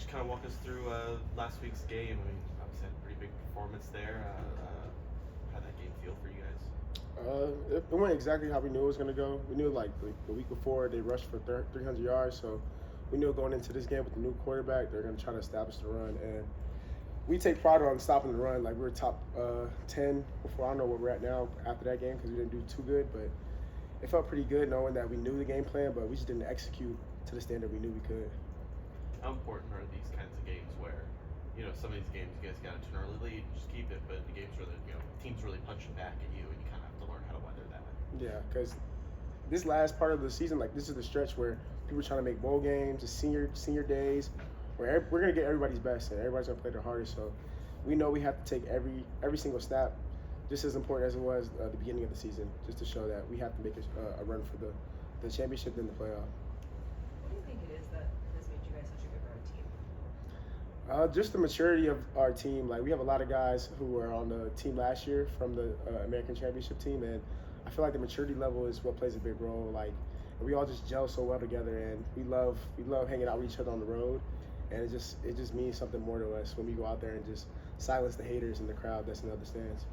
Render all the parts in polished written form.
just kind of walk us through last week's game? I mean, obviously had a pretty big performance there. How'd that game feel for you guys? It went exactly how we knew it was going to go. We knew like the week before they rushed for 300 yards, so we knew going into this game with the new quarterback, they're going to try to establish the run. And we take pride on stopping the run. Like we were top 10 before. I don't know where we're at now after that game because we didn't do too good, but it felt pretty good knowing that we knew the game plan, but we just didn't execute to the standard we knew we could. How important are these kinds of games where, some of these games you guys got to turn early lead, just keep it, but the games where teams really punching back at you and you kind of have to learn how to weather that. Yeah, because this last part of the season, like this is the stretch where people are trying to make bowl games, the senior days, where we're gonna get everybody's best and everybody's gonna play their hardest. So we know we have to take every single snap, just as important as it was at the beginning of the season, just to show that we have to make a run for the championship and the playoff. What do you think it is that has made you guys such a good road team? Just the maturity of our team. Like we have a lot of guys who were on the team last year from the American Championship team, and I feel like the maturity level is what plays a big role. Like we all just gel so well together, and we love hanging out with each other on the road, and it just means something more to us when we go out there and just silence the haters in the crowd that's in the other stands.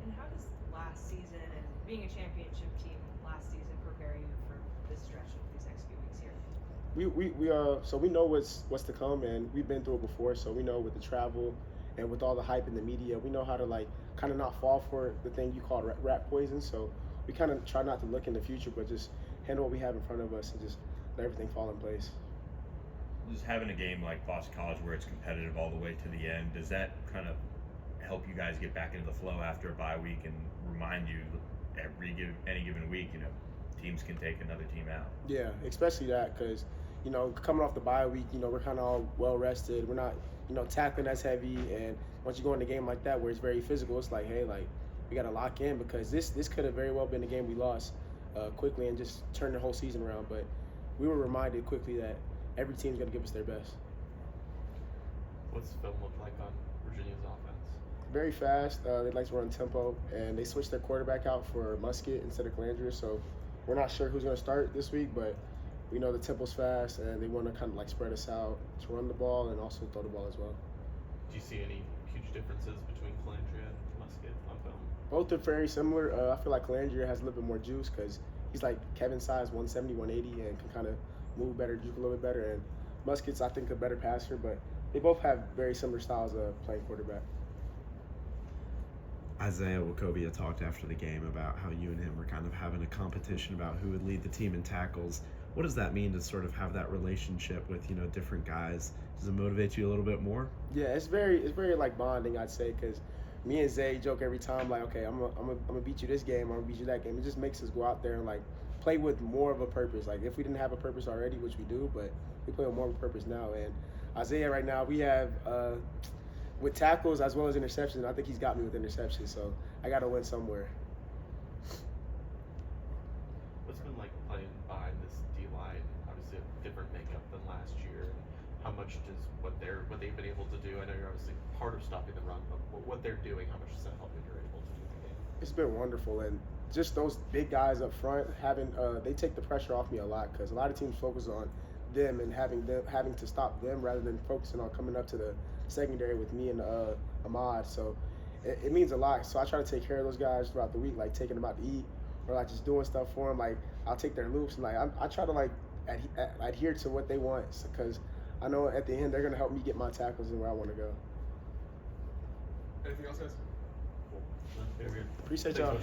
And how does last season and being a championship team last season prepare you for this stretch of these next few weeks here? So we know what's to come, and we've been through it before, so we know with the travel and with all the hype in the media, we know how to like kind of not fall for the thing you call rat poison. So we kind of try not to look in the future, but just handle what we have in front of us and just let everything fall in place. Just having a game like Boston College where it's competitive all the way to the end, does that kind of help you guys get back into the flow after a bye week and remind you any given week, teams can take another team out? Yeah, especially that because, coming off the bye week, we're kind of all well rested. We're not, tackling as heavy. And once you go in a game like that where it's very physical, it's like, hey, like we got to lock in because this could have very well been a game we lost quickly and just turn the whole season around. But we were reminded quickly that every team's going to give us their best. What's the film look like on Virginia's offense? Very fast. They like to run tempo, and they switched their quarterback out for Musket instead of Calandria. So we're not sure who's going to start this week, but we know the tempo's fast, and they want to kind of like spread us out to run the ball and also throw the ball as well. Do you see any huge differences between Calandria and Musket on film? Both are very similar. I feel like Calandria has a little bit more juice because he's like Kevin's size, 170, 180, and can kind of move better, juke a little bit better. And Musket's, I think, a better passer, but they both have very similar styles of playing quarterback. Isaiah Wachovia talked after the game about how you and him were kind of having a competition about who would lead the team in tackles. What does that mean to sort of have that relationship with, different guys? Does it motivate you a little bit more? Yeah, it's very like bonding, I'd say, because me and Zay joke every time, like, okay, I'm gonna beat you this game, I'm gonna beat you that game. It just makes us go out there and like play with more of a purpose. Like if we didn't have a purpose already, which we do, but we play with more of a purpose now. And Isaiah right now, we have with tackles as well as interceptions. I think he's got me with interceptions, so I got to win somewhere. What's it been like playing behind this D-line? Obviously a different makeup than last year. How much does what they've been able to do? I know you're obviously part of stopping the run, but what they're doing, how much does that help when you're able to do the game? It's been wonderful, and just those big guys up front they take the pressure off me a lot because a lot of teams focus on them and having to stop them rather than focusing on coming up to the secondary with me and Ahmad. So it means a lot. So I try to take care of those guys throughout the week, like taking them out to eat or like just doing stuff for them. Like I'll take their loops and like I try to like adhere to what they want because I know at the end they're gonna help me get my tackles and where I want to go. Anything else, guys? Cool. Very good. Appreciate y'all.